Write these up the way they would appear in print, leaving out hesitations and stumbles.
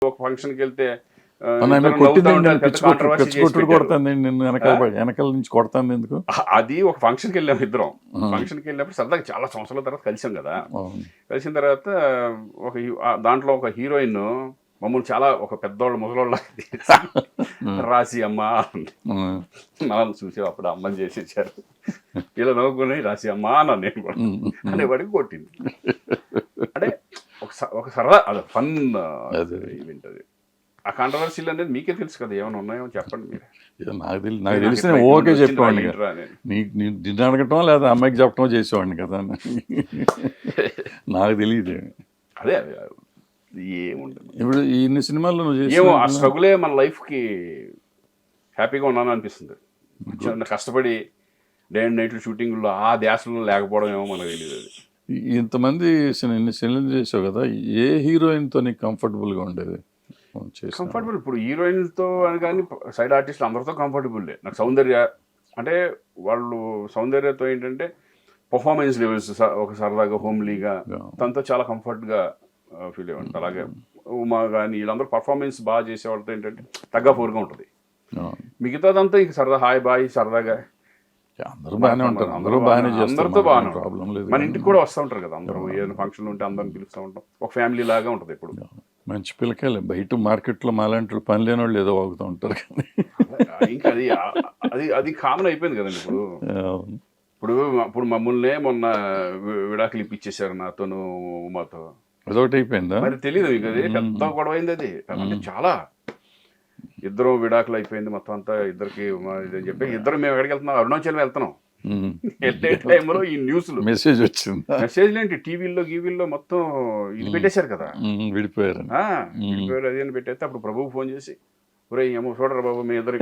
ఒక ఫంక్షన్కి వెళ్తే కొడుతుంది నిన్ను వెనకాల నుంచి కొడతాను ఎందుకు. అది ఒక ఫంక్షన్కి వెళ్ళాము ఇద్దరం. ఫంక్షన్కి వెళ్ళినప్పుడు సరదాగా చాలా సంవత్సరాల తర్వాత కలిసాం కదా. కలిసిన తర్వాత దాంట్లో ఒక హీరోయిన్ మమ్మల్ని చాలా ఒక పెద్దవాళ్ళు ముసలోళ్ళ రాసి అమ్మ మనం చూసి అప్పుడు అమ్మని చేసి ఇచ్చారు. ఇలా నవ్వుకుని రాసి అమ్మ అన్నాను నేను కూడా అనేవాడికి కొట్టింది. అంటే ఒక సరదా అది ఫన్ ఈవెంట్. అది ఆ కాంట్రవర్సీలు అనేది మీకే తెలుసు కదా, ఏమైనా ఉన్నాయో చెప్పండి మీరు. నాకు తెలిసిన ఓకే చెప్పేవాడిని నిన్ను అడగటం లేదా అమ్మాయికి చెప్పటం చేసేవాడిని కదా. నాకు తెలియదు. అదే ఏముంటుంది ఇప్పుడు ఇన్ని సినిమాల్లో ఏమో ఆ స్ట్రగులే మన లైఫ్కి హ్యాపీగా ఉన్నాను అనిపిస్తుంది. కష్టపడి డే అండ్ నైట్లు షూటింగ్లో ఆ ధ్యాసలో లేకపోవడం ఏమో మనకు తెలియదు. అది ఇంతమంది ఇన్ని సినిమాలు చేసావు కదా, ఏ హీరోయిన్తో నీకు కంఫర్టబుల్గా ఉండేది? కంఫర్టబుల్ ఇప్పుడు హీరోయిన్తో అని కానీ సైడ్ ఆర్టిస్టులు అందరితో కంఫర్టబుల్లే. నాకు సౌందర్య అంటే వాళ్ళు సౌందర్యతో ఏంటంటే పర్ఫార్మెన్స్ లెవెల్స్ ఒక సరదాగా హోమ్లీగా తనతో చాలా కంఫర్ట్గా ఫీల్ అయ్యండి. అలాగే ఉమా కానీ వీళ్ళందరూ పర్ఫార్మెన్స్ బాగా చేసేవాళ్ళతో ఏంటంటే తగ్గపోరుగా ఉంటుంది. మిగతాదంతా ఇంక సరదా హాయ్ బాయ్ సరదాగా అందరూ బాగానే ఉంటారు. అందరితో బాగానే ప్రాబ్లం లేదు. మన ఇంటికి కూడా వస్తూ ఉంటారు కదా అందరూ, ఏదైనా ఫంక్షన్లు ఉంటే అందరిని పిలుస్తూ ఉంటాం. ఒక ఫ్యామిలీ లాగా ఉంటుంది ఎప్పుడు. మంచి పిల్లకాయలు బయట మార్కెట్లో మాలాంటి పని లేని వాళ్ళు ఏదో వాగుతూ ఉంటారు కానీ ఇంకా అది కామన్ అయిపోయింది కదండి ఇప్పుడు. ఇప్పుడు మమ్మల్నే మొన్న విడాకులు ఇప్పించేశారు నాతోను ఉమాతో. అదొకటి అయిపోయిందా మరి తెలియదు మీకు. అది పెద్ద గొడవ అయింది. అది అంటే చాలా ఇద్దరు విడాకులు అయిపోయింది మొత్తం అంతా ఇద్దరికి అని చెప్పి ఇద్దరు మేము ఎక్కడికి వెళ్తున్నాం, అరుణాచలం వెళ్తున్నాం. వెళ్ళే టైంలో ఈ న్యూస్లు మెసేజ్ వచ్చింది. మెసేజ్లు ఏంటి టీవీల్లో గీవీల్లో మొత్తం ఇది పెట్టేశారు కదా, విడిపోయారు అది అని పెట్టేస్తే అప్పుడు ప్రభువు ఫోన్ చేసి ఒరే ఏమో చూడరా బాబు మీ ఇద్దరు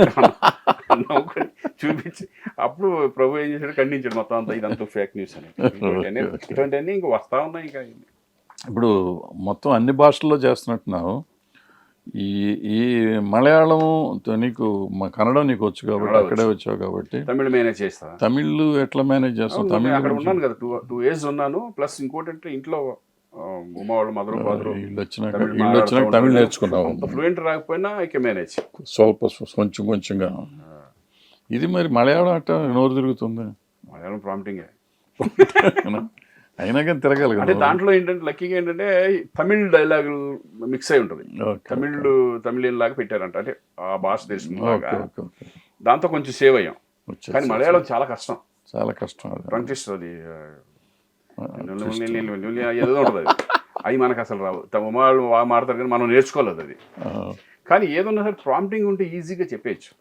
నవ్వుకొని చూపించి అప్పుడు ప్రభు ఏం చేశాడు, ఖండించాడు మొత్తం అంతా ఇదంతా ఫేక్ న్యూస్ అని. ఇటువంటివన్నీ ఇంకా వస్తా ఉన్నాయి. ఇంకా ఇప్పుడు మొత్తం అన్ని భాషల్లో చేస్తున్నట్టున్నావు. ఈ మలయాళం నీకు కన్నడం నీకు వచ్చు కాబట్టి అక్కడే వచ్చావు కాబట్టి తమిళ్ మేనేజ్ చేస్తా. తమిళ్ ఎట్లా మేనేజ్ చేస్తావు? తమిళ్ అక్కడ ఉన్నాను కదా 2 years ఉన్నాను. ప్లస్ ఇంకోటి అంటే ఇంట్లో ఉమా వాళ్ళు మదర్ ఫాదర్ వీళ్ళు వచ్చినాక తమిళ్ నేర్చుకున్నావు. ఫ్లూయెంట్ రాకపోయినా ఐ కెన్ మేనేజ్ కొంచెంగా. ఇది మరి మలయాళం అట్ట నోరు తిరుగుతుంది. మలయాళం ప్రాంప్టింగే అయినా కానీ తిరగాలి కదా. అంటే దాంట్లో ఏంటంటే లక్కీగా ఏంటంటే తమిళ్ డైలాగులు మిక్స్ అయి ఉంటుంది. తమిళియన్ లాగా పెట్టారంట, అంటే ఆ భాష తెలుసుకున్నాగా దాంతో కొంచెం సేవ్ అయ్యాం. కానీ మలయాళం చాలా కష్టం. ట్రంకిస్ట్ అది ఏదో ఉంటుంది. అవి మనకు అసలు రావు. వాళ్ళు మాడతారు కానీ మనం నేర్చుకోలేదు అది. కానీ ఏదన్నా సరే ప్రాంప్టింగ్ ఉంటే ఈజీగా చెప్పేయచ్చు.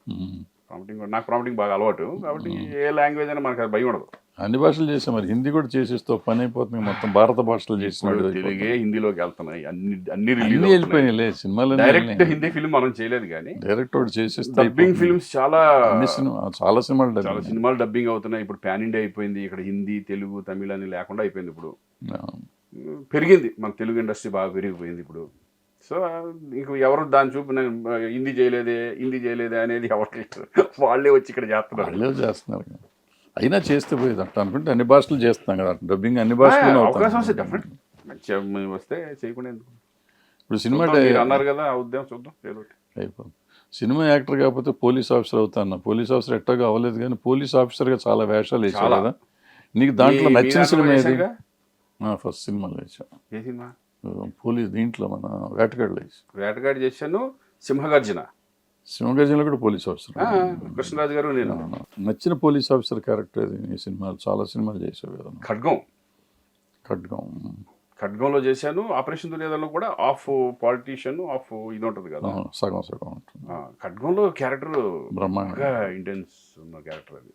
నాకు ప్రాంప్టింగ్ బాగా అలవాటు కాబట్టి ఏ లాంగ్వేజ్ అయినా మనకు భయం ఉండదు. అన్ని భాషలు చేసాం. మరి హిందీ కూడా చేసేస్తావు, పని అయిపోతుంది. మొత్తం భారత భాషలు చేసినాడు. తెలుగే హిందీలోకి వెళ్తున్నాయి అన్ని వెళ్ళిపోయినాయి సినిమాలు. డైరెక్ట్ హిందీ ఫిల్మ్ మనం చేయలేదు కానీ డైరెక్ట్ చేసేస్తే డబ్బింగ్ ఫిల్మ్స్ చాలా సినిమాలు డబ్బింగ్ అవుతున్నాయి. ఇప్పుడు పాన్ ఇండియా అయిపోయింది. ఇక్కడ హిందీ తెలుగు తమిళ అని లేకుండా అయిపోయింది. ఇప్పుడు పెరిగింది మన తెలుగు ఇండస్ట్రీ, బాగా పెరిగిపోయింది ఇప్పుడు. సో ఇంక ఎవరు దాన్ని హిందీ చేయలేదే అనేది ఎవరికి వాళ్ళే వచ్చి ఇక్కడ చేస్తున్నారు. అయినా చేస్తే పోయేది అట్లా అనుకుంటే అన్ని భాషలు చేస్తున్నాం కదా. డబ్బింగ్ అన్ని భాషలు అవకాశం వస్తే డెఫినెట్ మంచిగా వస్తే చేయకుండా ఎందుకు. ఇప్పుడు సినిమా అన్నారు కదా ఆ ఉద్యమం చూద్దాం అయిపోతుంది. సినిమా యాక్టర్ కాకపోతే పోలీస్ ఆఫీసర్ అవుతాను. పోలీస్ ఆఫీసర్ ఎట్టగా అవ్వలేదు కానీ పోలీస్ ఆఫీసర్గా చాలా వేషాలు వేసావు కదా. నీకు దాంట్లో నచ్చిన సినిమా ఏది? ఫస్ట్ సినిమాలో వేసావు. ఏ సినిమా? పోలీస్ దీంట్లో మన వేటగాడు చేశాను. సింహగర్జనలో కూడా పోలీస్ ఆఫీసర్ కృష్ణరాజు గారు. నేను నచ్చిన పోలీస్ ఆఫీసర్ క్యారెక్టర్ అది ఈ సినిమాలు చాలా సినిమాలు చేసావు కదా. ఖడ్గంలో చేశాను. ఆపరేషన్ దుర్యోధనలో కూడా ఆఫ్ పాలిటీషియన్ ఆఫ్ ఇది ఉంటుంది కదా, సగం ఉంటుంది. ఖడ్గంలో క్యారెక్టర్ బ్రహ్మాండంగా ఇంటెన్స్ ఉన్న క్యారెక్టర్ అది.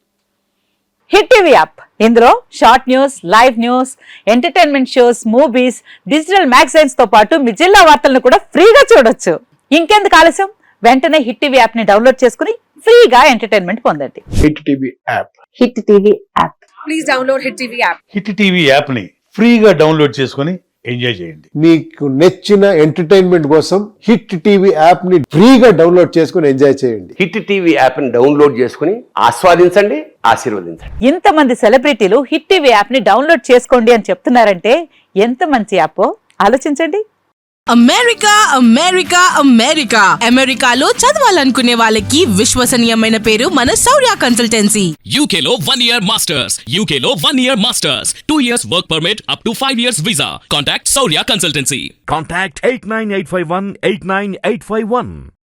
హిట్ టీవీ యాప్, ఇందులో short news, live news, entertainment shows, movies, digital magazines తో పాటు మీ జిల్లా వార్తలను కూడా ఫ్రీగా చూడొచ్చు. ఇంకెందుకు ఆలస్యం, వెంటనే హిట్ టీవీ యాప్ ని డౌన్లోడ్ చేసుకుని ఫ్రీగా ఎంటర్టైన్మెంట్ పొందండి. Hit TV app. Please download hit TV app. Hit TV app ని ఫ్రీగా డౌన్లోడ్ చేసుకుని ఎంజాయ్ చేయండి. మీకు నచ్చిన ఎంటర్టైన్మెంట్ కోసం హిట్ టీవీ యాప్ ని ఫ్రీగా డౌన్లోడ్ చేసుకుని ఎంజాయ్ చేయండి. హిట్ టీవీ యాప్ ని డౌన్లోడ్ చేసుకుని ఆస్వాదించండి, ఆశీర్వదించండి. ఇంతమంది సెలబ్రిటీలు హిట్ టీవీ యాప్ ని డౌన్లోడ్ చేసుకోండి అని చెప్తున్నారంటే ఎంత మంచి యాప్ ఆలోచించండి. అమెరికా అమెరికా అమెరికా అమెరికాలో చదవాలనుకునే వాళ్ళకి విశ్వసనీయమైన పేరు మన శౌర్య consultancy. UK Law 1 Year Masters. UK Law 1 Year Masters. 2 years work permit up to 5 years visa. Contact Saurya Consultancy. Contact 89851 89851.